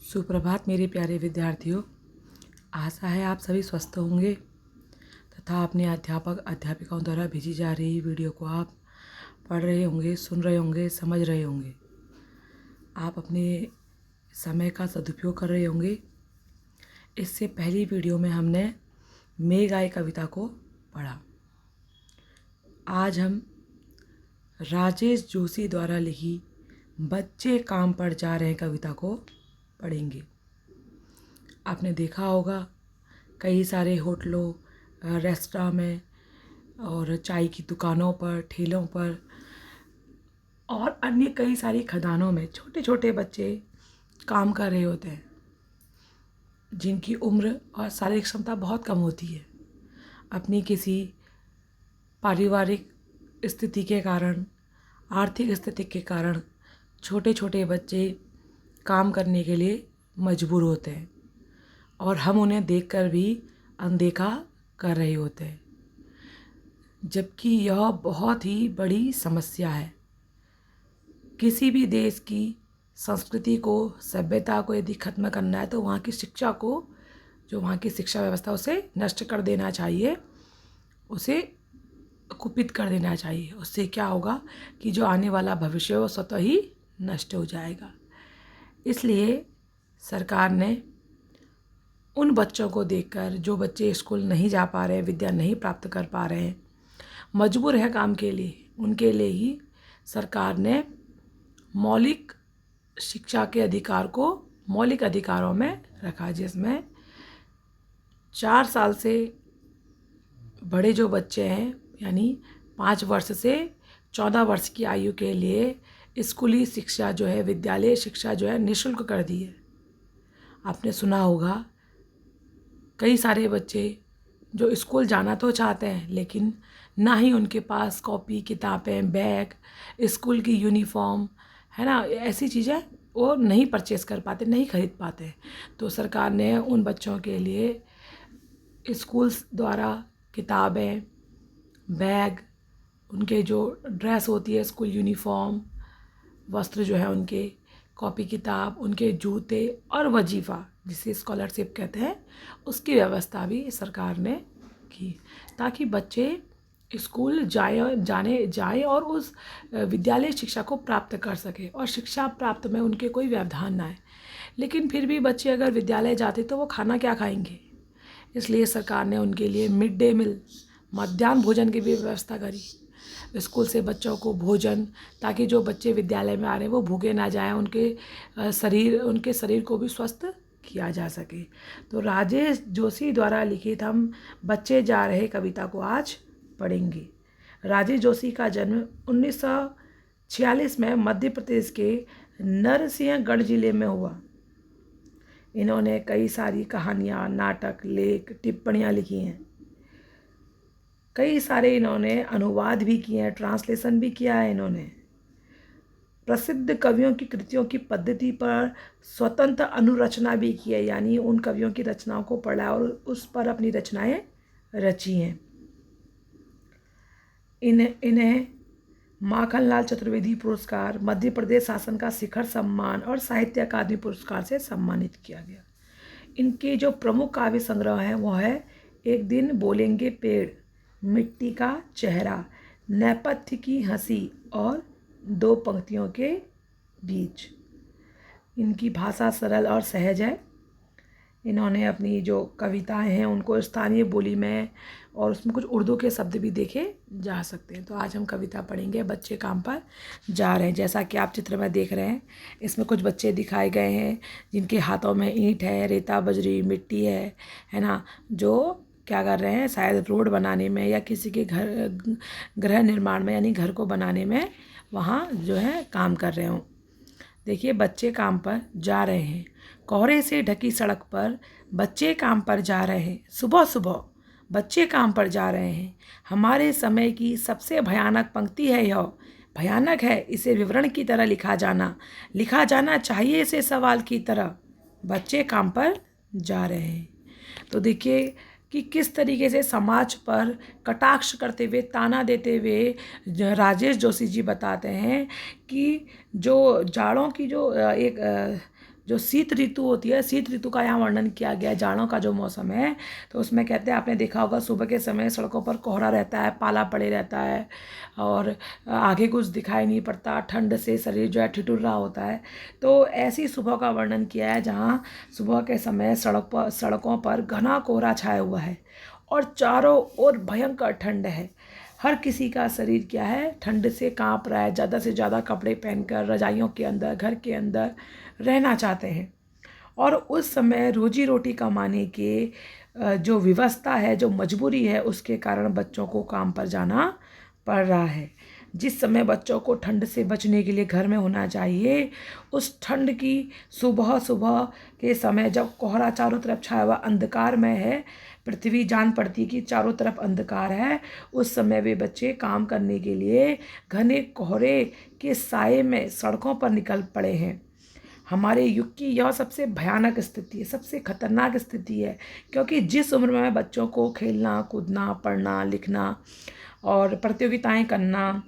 सुप्रभात मेरे प्यारे विद्यार्थियों। आशा है आप सभी स्वस्थ होंगे तथा अपने अध्यापक अध्यापिकाओं द्वारा भेजी जा रही वीडियो को आप पढ़ रहे होंगे, सुन रहे होंगे, समझ रहे होंगे। आप अपने समय का सदुपयोग कर रहे होंगे। इससे पहली वीडियो में हमने मेघ आए कविता को पढ़ा। आज हम राजेश जोशी द्वारा लिखी बच्चे काम पर जा रहे कविता को पढ़ेंगे। आपने देखा होगा कई सारे होटलों, रेस्टोरेंट में और चाय की दुकानों पर, ठेलों पर और अन्य कई सारी खदानों में छोटे छोटे बच्चे काम कर रहे होते हैं, जिनकी उम्र और शारीरिक क्षमता बहुत कम होती है। अपनी किसी पारिवारिक स्थिति के कारण, आर्थिक स्थिति के कारण छोटे छोटे बच्चे काम करने के लिए मजबूर होते हैं और हम उन्हें देखकर भी अनदेखा कर रहे होते हैं, जबकि यह बहुत ही बड़ी समस्या है। किसी भी देश की संस्कृति को, सभ्यता को यदि ख़त्म करना है तो वहाँ की शिक्षा को, जो वहाँ की शिक्षा व्यवस्था, उसे नष्ट कर देना चाहिए, उसे कुपित कर देना चाहिए। उससे क्या होगा कि जो आने वाला भविष्य है वो स्वतः ही नष्ट हो जाएगा। इसलिए सरकार ने उन बच्चों को देखकर, जो बच्चे स्कूल नहीं जा पा रहे हैं, विद्या नहीं प्राप्त कर पा रहे हैं, मजबूर है काम के लिए, उनके लिए ही सरकार ने मौलिक शिक्षा के अधिकार को मौलिक अधिकारों में रखा, जिसमें 4 साल से बड़े जो बच्चे हैं, यानी 5 वर्ष से 14 वर्ष की आयु के लिए स्कूली शिक्षा जो है, विद्यालय शिक्षा जो है, निःशुल्क कर दी है। आपने सुना होगा कई सारे बच्चे जो स्कूल जाना तो चाहते हैं, लेकिन ना ही उनके पास कॉपी, किताबें, बैग, स्कूल की यूनिफॉर्म, है ना, ऐसी चीज़ें वो नहीं परचेस कर पाते, नहीं खरीद पाते। तो सरकार ने उन बच्चों के लिए स्कूल्स द्वारा किताबें, बैग, उनके जो ड्रेस होती है, स्कूल यूनिफॉर्म, वस्त्र जो है उनके, कॉपी किताब, उनके जूते और वजीफ़ा, जिसे स्कॉलरशिप कहते हैं, उसकी व्यवस्था भी सरकार ने की, ताकि बच्चे स्कूल जाए और उस विद्यालय शिक्षा को प्राप्त कर सके और शिक्षा प्राप्त में उनके कोई व्यवधान ना आए। लेकिन फिर भी बच्चे अगर विद्यालय जाते तो वो खाना क्या खाएंगे? इसलिए सरकार ने उनके लिए मिड डे मील, मध्याह्न भोजन की भी व्यवस्था करी। स्कूल से बच्चों को भोजन, ताकि जो बच्चे विद्यालय में आ रहे हैं वो भूखे ना जाएं, उनके शरीर को भी स्वस्थ किया जा सके। तो राजेश जोशी द्वारा लिखित हम बच्चे जा रहे कविता को आज पढ़ेंगे। राजेश जोशी का जन्म 1946 में मध्य प्रदेश के नरसिंहगढ़ जिले में हुआ। इन्होंने कई सारी कहानियाँ, नाटक, लेख, टिप्पणियाँ लिखी हैं। कई सारे इन्होंने अनुवाद भी किए हैं, ट्रांसलेशन भी किया है इन्होंने। प्रसिद्ध कवियों की कृतियों की पद्धति पर स्वतंत्र अनुरचना भी की है, यानी उन कवियों की रचनाओं को पढ़ा और उस पर अपनी रचनाएं रची हैं। इन्हें माखनलाल चतुर्वेदी पुरस्कार, मध्य प्रदेश शासन का शिखर सम्मान और साहित्य अकादमी पुरस्कार से सम्मानित किया गया। इनके जो प्रमुख काव्य संग्रह हैं वो है एक दिन बोलेंगे पेड़, मिट्टी का चेहरा, नेपथ्य की हंसी और 2 पंक्तियों के बीच। इनकी भाषा सरल और सहज है। इन्होंने अपनी जो कविताएं हैं उनको स्थानीय बोली में, और उसमें कुछ उर्दू के शब्द भी देखे जा सकते हैं। तो आज हम कविता पढ़ेंगे बच्चे काम पर जा रहे हैं। जैसा कि आप चित्र में देख रहे हैं, इसमें कुछ बच्चे दिखाए गए हैं जिनके हाथों में ईंट है, रेता, बजरी, मिट्टी है ना, जो क्या कर रहे हैं, शायद रोड बनाने में या किसी के गृह निर्माण में, यानी घर को बनाने में वहाँ जो है काम कर रहे हों। देखिए, बच्चे काम पर जा रहे हैं। कोहरे से ढकी सड़क पर बच्चे काम पर जा रहे हैं। सुबह सुबह बच्चे काम पर जा रहे हैं। हमारे समय की सबसे भयानक पंक्ति है यह। भयानक है, इसे विवरण की तरह लिखा जाना चाहिए इसे सवाल की तरह। बच्चे काम पर जा रहे हैं। तो देखिए कि किस तरीके से समाज पर कटाक्ष करते हुए, ताना देते हुए राजेश जोशी जी बताते हैं कि जो जाड़ों की जो एक जो शीत ऋतु होती है, शीत ऋतु का यहाँ वर्णन किया गया है। जाड़ों का जो मौसम है तो उसमें कहते हैं, आपने देखा होगा सुबह के समय सड़कों पर कोहरा रहता है, पाला पड़े रहता है और आगे कुछ दिखाई नहीं पड़ता, ठंड से शरीर जो है ठिठुर रहा होता है। तो ऐसी सुबह का वर्णन किया है जहाँ सुबह के समय सड़कों पर घना कोहरा छाया हुआ है और चारों ओर भयंकर ठंड है। हर किसी का शरीर क्या है, ठंड से कांप रहा है, ज़्यादा से ज़्यादा कपड़े पहनकर रजाइयों के अंदर, घर के अंदर रहना चाहते हैं। और उस समय रोजी रोटी कमाने के जो व्यवस्था है, जो मजबूरी है, उसके कारण बच्चों को काम पर जाना पड़ रहा है। जिस समय बच्चों को ठंड से बचने के लिए घर में होना चाहिए, उस ठंड की सुबह सुबह के समय जब कोहरा चारों तरफ छाया हुआ अंधकार में है, पृथ्वी जान पड़ती है कि चारों तरफ अंधकार है, उस समय वे बच्चे काम करने के लिए घने कोहरे के साए में सड़कों पर निकल पड़े हैं। हमारे युग की यह सबसे भयानक स्थिति है, सबसे खतरनाक स्थिति है, क्योंकि जिस उम्र में बच्चों को खेलना कूदना, पढ़ना लिखना और प्रतियोगिताएं करना,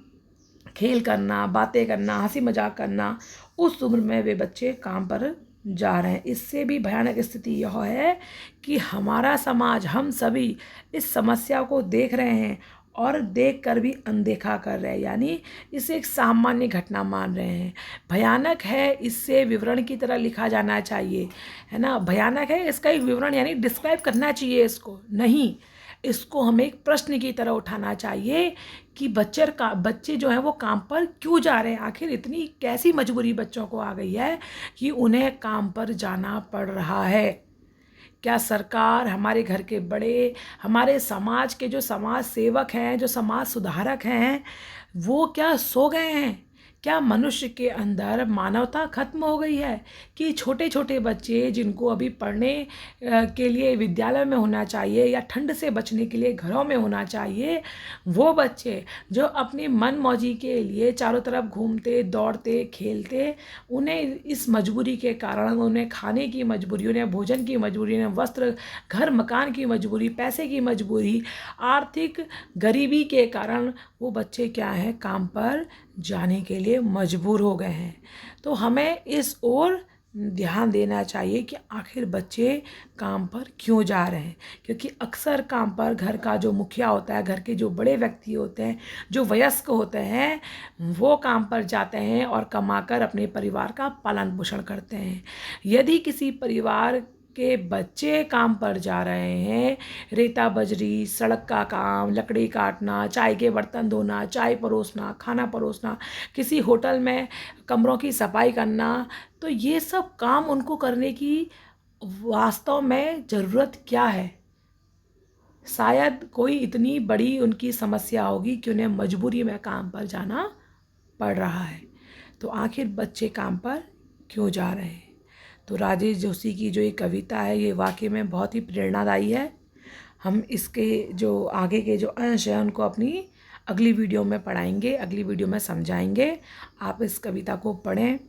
खेल करना, बातें करना, हंसी मजाक करना, उस उम्र में वे बच्चे काम पर जा रहे हैं। इससे भी भयानक स्थिति यह है कि हमारा समाज, हम सभी इस समस्या को देख रहे हैं और देखकर भी अनदेखा कर रहे हैं, यानी इसे एक सामान्य घटना मान रहे हैं। भयानक है, इससे विवरण की तरह लिखा जाना चाहिए, है ना। भयानक है, इसका एक विवरण यानी डिस्क्राइब करना चाहिए, इसको नहीं, इसको हमें एक प्रश्न की तरह उठाना चाहिए कि बच्चे जो हैं वो काम पर क्यों जा रहे हैं। आखिर इतनी कैसी मजबूरी बच्चों को आ गई है कि उन्हें काम पर जाना पड़ रहा है। क्या सरकार, हमारे घर के बड़े, हमारे समाज के जो समाज सेवक हैं, जो समाज सुधारक हैं, वो क्या सो गए हैं? क्या मनुष्य के अंदर मानवता खत्म हो गई है कि छोटे छोटे बच्चे जिनको अभी पढ़ने के लिए विद्यालय में होना चाहिए या ठंड से बचने के लिए घरों में होना चाहिए, वो बच्चे जो अपनी मन मौजी के लिए चारों तरफ घूमते दौड़ते खेलते, उन्हें इस मजबूरी के कारण, उन्हें खाने की मजबूरी, उन्हें भोजन की मजबूरी, उन्हें वस्त्र घर मकान की मजबूरी, पैसे की मजबूरी, आर्थिक गरीबी के कारण वो बच्चे क्या हैं, काम पर जाने के लिए मजबूर हो गए हैं। तो हमें इस ओर ध्यान देना चाहिए कि आखिर बच्चे काम पर क्यों जा रहे हैं, क्योंकि अक्सर काम पर घर का जो मुखिया होता है, घर के जो बड़े व्यक्ति होते हैं, जो वयस्क होते हैं, वो काम पर जाते हैं और कमाकर अपने परिवार का पालन पोषण करते हैं। यदि किसी परिवार के बच्चे काम पर जा रहे हैं, रेता बजरी, सड़क का काम, लकड़ी काटना, चाय के बर्तन धोना, चाय परोसना, खाना परोसना, किसी होटल में कमरों की सफाई करना, तो ये सब काम उनको करने की वास्तव में ज़रूरत क्या है? शायद कोई इतनी बड़ी उनकी समस्या होगी कि उन्हें मजबूरी में काम पर जाना पड़ रहा है। तो आखिर बच्चे काम पर क्यों जा रहे हैं? तो राजेश जोशी की जो ये कविता है, ये वाकई में बहुत ही प्रेरणादायी है। हम इसके जो आगे के जो अंश हैं उनको अपनी अगली वीडियो में पढ़ाएंगे, अगली वीडियो में समझाएंगे। आप इस कविता को पढ़ें,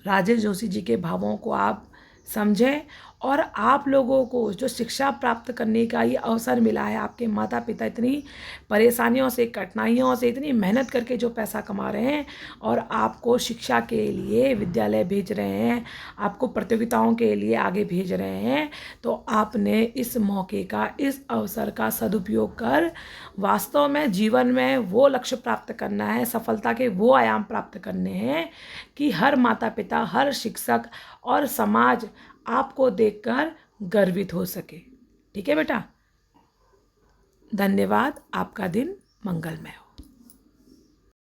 राजेश जोशी जी के भावों को आप समझें, और आप लोगों को जो शिक्षा प्राप्त करने का ये अवसर मिला है, आपके माता पिता इतनी परेशानियों से, कठिनाइयों से, इतनी मेहनत करके जो पैसा कमा रहे हैं और आपको शिक्षा के लिए विद्यालय भेज रहे हैं, आपको प्रतियोगिताओं के लिए आगे भेज रहे हैं, तो आपने इस मौके का, इस अवसर का सदुपयोग कर वास्तव में जीवन में वो लक्ष्य प्राप्त करना है, सफलता के वो आयाम प्राप्त करने हैं कि हर माता पिता, हर शिक्षक और समाज आपको देखकर गर्वित हो सके। ठीक है बेटा, धन्यवाद। आपका दिन मंगलमय हो।